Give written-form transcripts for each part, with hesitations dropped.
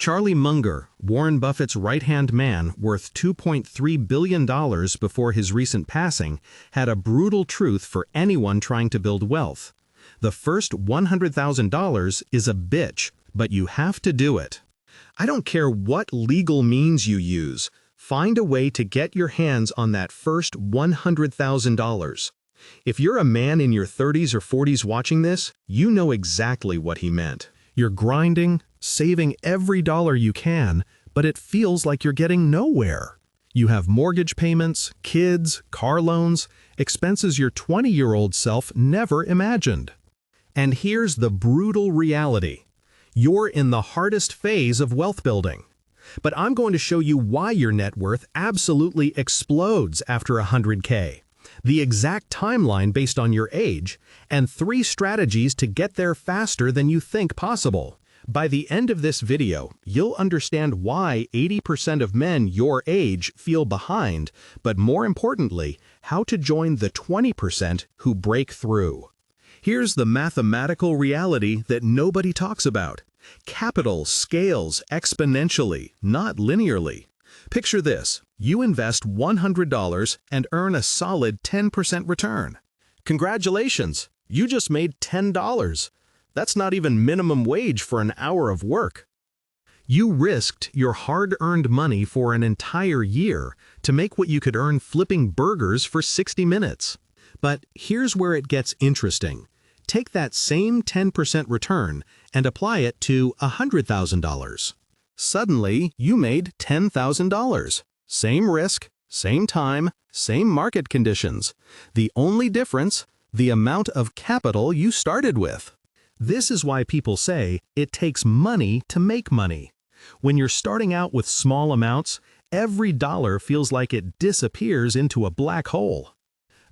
Charlie Munger, Warren Buffett's right-hand man worth $2.3 billion before his recent passing, had a brutal truth for anyone trying to build wealth. The first $100,000 is a bitch, but you have to do it. I don't care what legal means you use, find a way to get your hands on that first $100,000. If you're a man in your 30s or 40s watching this, you know exactly what he meant. You're grinding, saving every dollar you can, but it feels like you're getting nowhere. You have mortgage payments, kids, car loans, expenses your 20-year-old self never imagined. And here's the brutal reality. You're in the hardest phase of wealth building. But I'm going to show you why your net worth absolutely explodes after $100K, the exact timeline based on your age, and 3 strategies to get there faster than you think possible. By the end of this video, you'll understand why 80% of men your age feel behind, but more importantly, how to join the 20% who break through. Here's the mathematical reality that nobody talks about. Capital scales exponentially, not linearly. Picture this. You invest $100 and earn a solid 10% return. Congratulations! You just made $10. That's not even minimum wage for an hour of work. You risked your hard-earned money for an entire year to make what you could earn flipping burgers for 60 minutes. But here's where it gets interesting. Take that same 10% return and apply it to $100,000. Suddenly, you made $10,000. Same risk, same time, same market conditions. The only difference, the amount of capital you started with. This is why people say it takes money to make money. When you're starting out with small amounts, every dollar feels like it disappears into a black hole.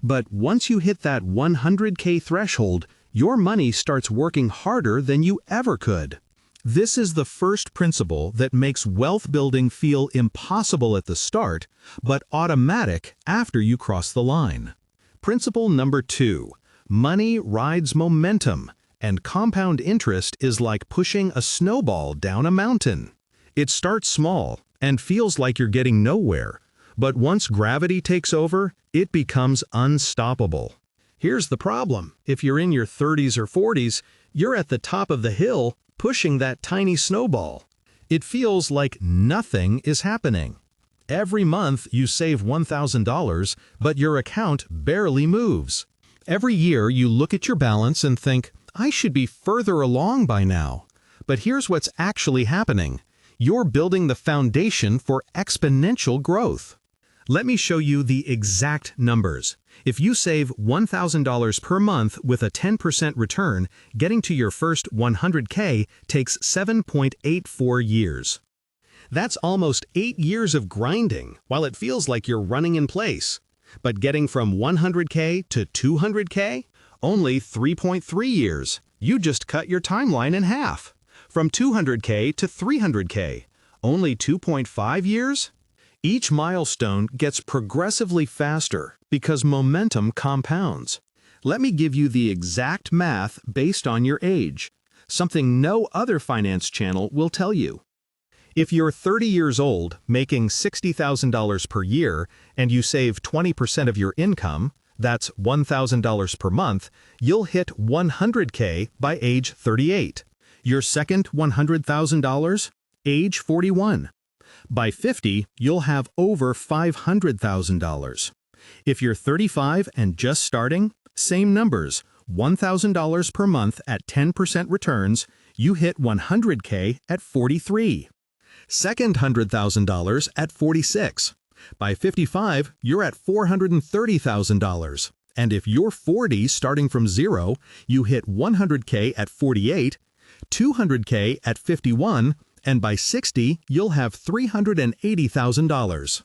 But once you hit that $100K threshold, your money starts working harder than you ever could. This is the first principle that makes wealth building feel impossible at the start, but automatic after you cross the line. Principle number 2. Money rides momentum, and compound interest is like pushing a snowball down a mountain. It starts small and feels like you're getting nowhere, but once gravity takes over, it becomes unstoppable. Here's the problem. If you're in your 30s or 40s, you're at the top of the hill pushing that tiny snowball. It feels like nothing is happening. Every month you save $1,000, but your account barely moves. Every year you look at your balance and think, I should be further along by now. But here's what's actually happening. You're building the foundation for exponential growth. Let me show you the exact numbers. If you save $1,000 per month with a 10% return, getting to your first 100K takes 7.84 years. That's almost 8 years of grinding, while it feels like you're running in place. But getting from 100K to 200K? Only 3.3 years. You just cut your timeline in half. From 200K to 300K? Only 2.5 years? Each milestone gets progressively faster because momentum compounds. Let me give you the exact math based on your age, something no other finance channel will tell you. If you're 30 years old, making $60,000 per year, and you save 20% of your income, that's $1,000 per month, you'll hit 100K by age 38. Your second $100,000? Age 41. By 50, you'll have over $500,000. If you're 35 and just starting, same numbers, $1,000 per month at 10% returns, you hit 100K at 43. Second $100,000 at 46. By 55, you're at $430,000. And if you're 40 starting from zero, you hit 100K at 48, 200K at 51, and by 60, you'll have $380,000.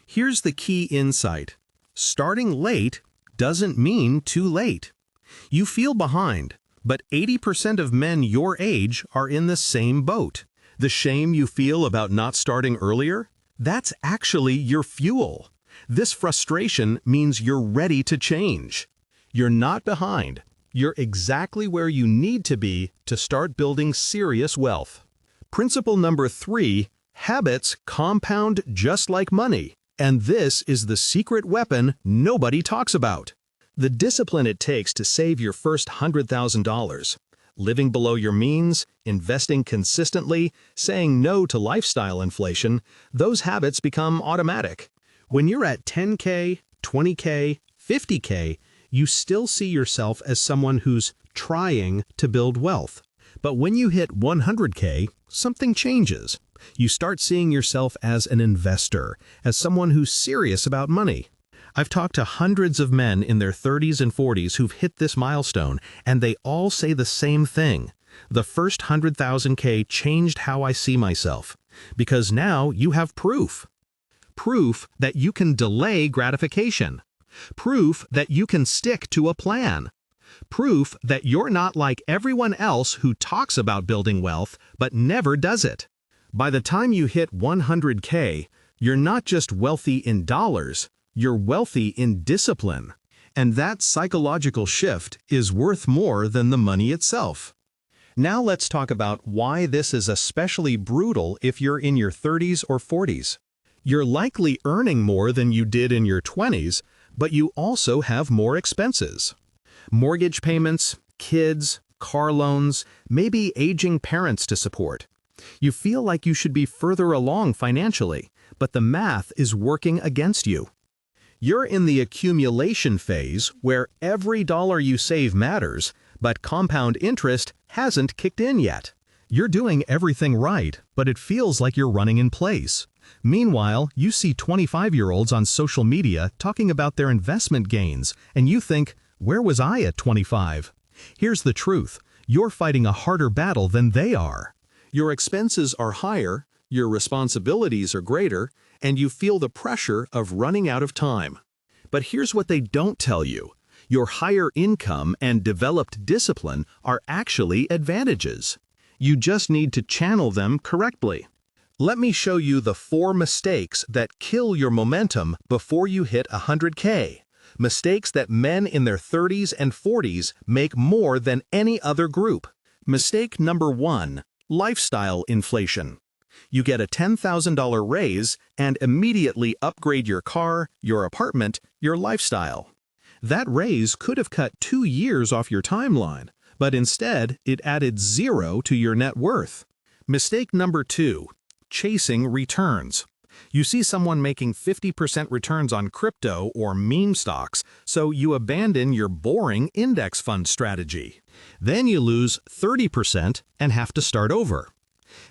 Here's the key insight. Starting late doesn't mean too late. You feel behind, but 80% of men your age are in the same boat. The shame you feel about not starting earlier? That's actually your fuel. This frustration means you're ready to change. You're not behind. You're exactly where you need to be to start building serious wealth. Principle number 3, habits compound just like money. And this is the secret weapon nobody talks about. The discipline it takes to save your first $100,000. Living below your means, investing consistently, saying no to lifestyle inflation, those habits become automatic. When you're at 10K, 20K, 50K, you still see yourself as someone who's trying to build wealth. But when you hit 100K, something changes. You start seeing yourself as an investor, as someone who's serious about money. I've talked to hundreds of men in their 30s and 40s who've hit this milestone, and they all say the same thing. The first 100,000K changed how I see myself. Because now you have proof. Proof that you can delay gratification. Proof that you can stick to a plan. Proof that you're not like everyone else who talks about building wealth but never does it. By the time you hit 100K, you're not just wealthy in dollars, you're wealthy in discipline. And that psychological shift is worth more than the money itself. Now let's talk about why this is especially brutal if you're in your 30s or 40s. You're likely earning more than you did in your 20s, but you also have more expenses. Mortgage payments, kids, car loans, maybe aging parents to support. You feel like you should be further along financially, but the math is working against you. You're in the accumulation phase where every dollar you save matters, but compound interest hasn't kicked in yet. You're doing everything right, but it feels like you're running in place. Meanwhile, you see 25-year-olds on social media talking about their investment gains, and you think, where was I at 25? Here's the truth. You're fighting a harder battle than they are. Your expenses are higher, your responsibilities are greater, and you feel the pressure of running out of time. But here's what they don't tell you. Your higher income and developed discipline are actually advantages. You just need to channel them correctly. Let me show you the 4 mistakes that kill your momentum before you hit 100K. Mistakes that men in their 30s and 40s make more than any other group. Mistake number 1, lifestyle inflation. You get a $10,000 raise and immediately upgrade your car, your apartment, your lifestyle. That raise could have cut 2 years off your timeline, but instead it added 0 to your net worth. Mistake number 2, chasing returns. You see someone making 50% returns on crypto or meme stocks, so you abandon your boring index fund strategy. Then you lose 30% and have to start over.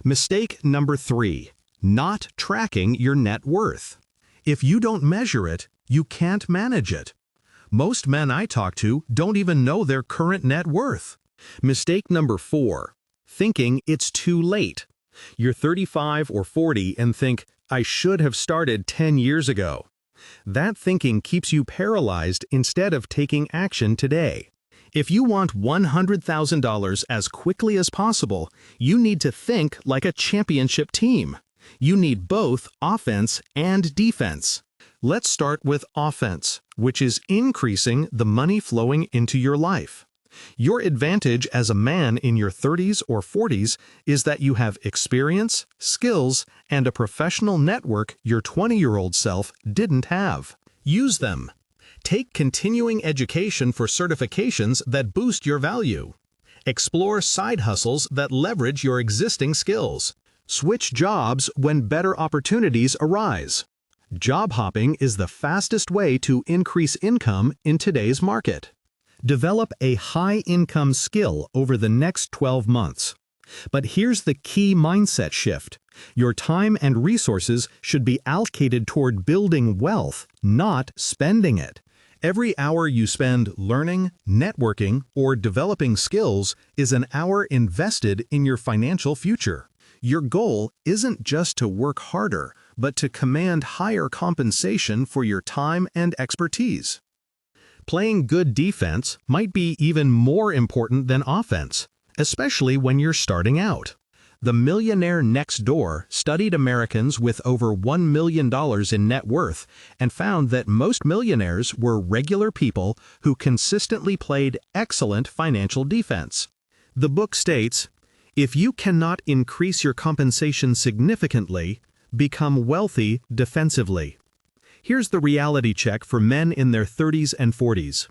Mistake number 3, not tracking your net worth. If you don't measure it, you can't manage it. Most men I talk to don't even know their current net worth. Mistake number 4, thinking it's too late. You're 35 or 40 and think, I should have started 10 years ago. That thinking keeps you paralyzed instead of taking action today. If you want $100,000 as quickly as possible, you need to think like a championship team. You need both offense and defense. Let's start with offense, which is increasing the money flowing into your life. Your advantage as a man in your 30s or 40s is that you have experience, skills, and a professional network your 20-year-old self didn't have. Use them. Take continuing education for certifications that boost your value. Explore side hustles that leverage your existing skills. Switch jobs when better opportunities arise. Job hopping is the fastest way to increase income in today's market. Develop a high-income skill over the next 12 months. But here's the key mindset shift. Your time and resources should be allocated toward building wealth, not spending it. Every hour you spend learning, networking, or developing skills is an hour invested in your financial future. Your goal isn't just to work harder, but to command higher compensation for your time and expertise. Playing good defense might be even more important than offense, especially when you're starting out. The millionaire next door studied Americans with over $1 million in net worth and found that most millionaires were regular people who consistently played excellent financial defense. The book states, If you cannot increase your compensation significantly, become wealthy defensively. Here's the reality check for men in their 30s and 40s.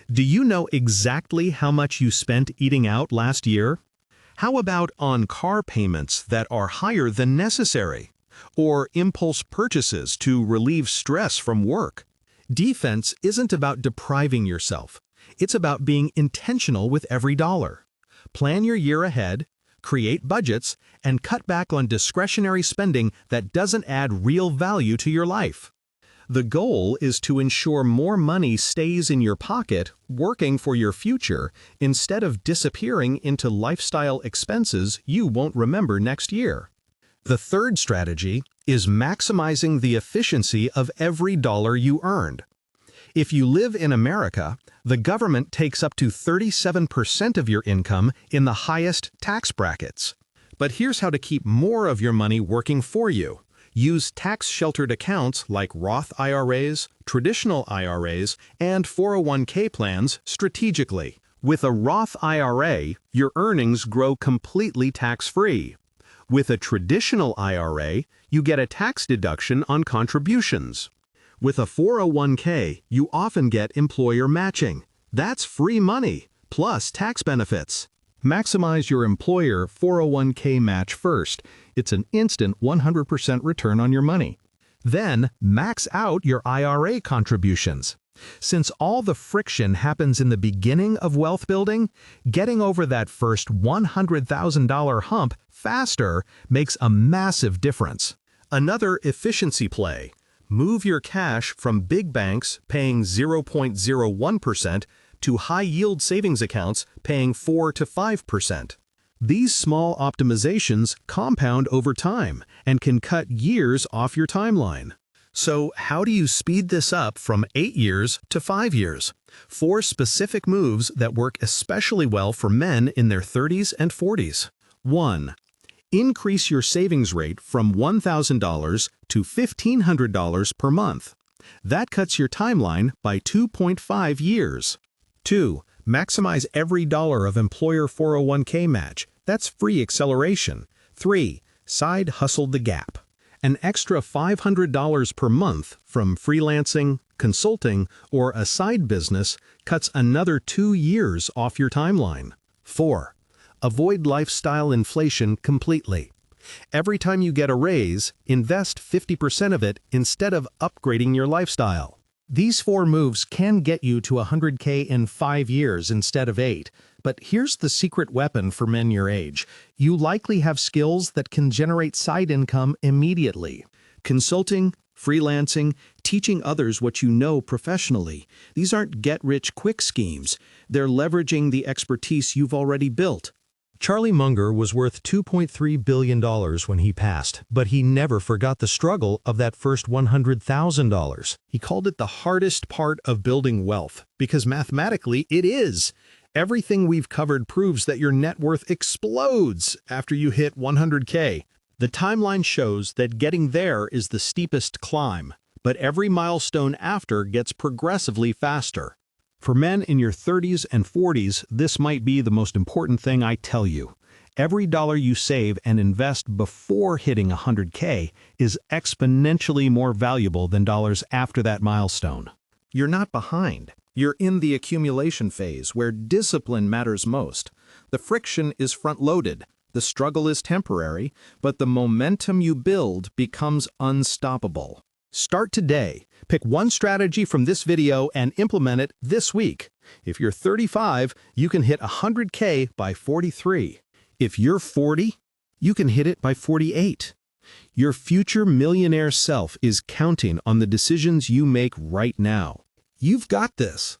Do you know exactly how much you spent eating out last year? How about on car payments that are higher than necessary? Or impulse purchases to relieve stress from work? Defense isn't about depriving yourself. It's about being intentional with every dollar. Plan your year ahead, create budgets, and cut back on discretionary spending that doesn't add real value to your life. The goal is to ensure more money stays in your pocket, working for your future, instead of disappearing into lifestyle expenses you won't remember next year. The third strategy is maximizing the efficiency of every dollar you earned. If you live in America, the government takes up to 37% of your income in the highest tax brackets. But here's how to keep more of your money working for you. Use tax-sheltered accounts like Roth IRAs, traditional IRAs, and 401k plans strategically. With a Roth IRA, your earnings grow completely tax-free. With a traditional IRA, you get a tax deduction on contributions. With a 401k, you often get employer matching. That's free money, plus tax benefits. Maximize your employer 401k match first. It's an instant 100% return on your money. Then, max out your IRA contributions. Since all the friction happens in the beginning of wealth building, getting over that first $100,000 hump faster makes a massive difference. Another efficiency play. Move your cash from big banks paying 0.01% to high-yield savings accounts paying 4 to 5%. These small optimizations compound over time and can cut years off your timeline. So how do you speed this up from 8 years to 5 years? 4 specific moves that work especially well for men in their 30s and 40s. 1. Increase your savings rate from $1,000 to $1,500 per month. That cuts your timeline by 2.5 years. 2. Maximize every dollar of employer 401k match. That's free acceleration. 3. Side hustle the gap. An extra $500 per month from freelancing, consulting, or a side business cuts another 2 years off your timeline. 4. Avoid lifestyle inflation completely. Every time you get a raise, invest 50% of it instead of upgrading your lifestyle. These 4 moves can get you to $100K in 5 years instead of 8. But here's the secret weapon for men your age. You likely have skills that can generate side income immediately. Consulting, freelancing, teaching others what you know professionally. These aren't get-rich-quick schemes. They're leveraging the expertise you've already built. Charlie Munger was worth $2.3 billion when he passed, but he never forgot the struggle of that first $100,000. He called it the hardest part of building wealth, because mathematically it is. Everything we've covered proves that your net worth explodes after you hit 100K. The timeline shows that getting there is the steepest climb, but every milestone after gets progressively faster. For men in your 30s and 40s, this might be the most important thing I tell you. Every dollar you save and invest before hitting 100K is exponentially more valuable than dollars after that milestone. You're not behind. You're in the accumulation phase where discipline matters most. The friction is front-loaded. The struggle is temporary, but the momentum you build becomes unstoppable. Start today. Pick one strategy from this video and implement it this week. If you're 35, you can hit 100K by 43. If you're 40, you can hit it by 48. Your future millionaire self is counting on the decisions you make right now. You've got this.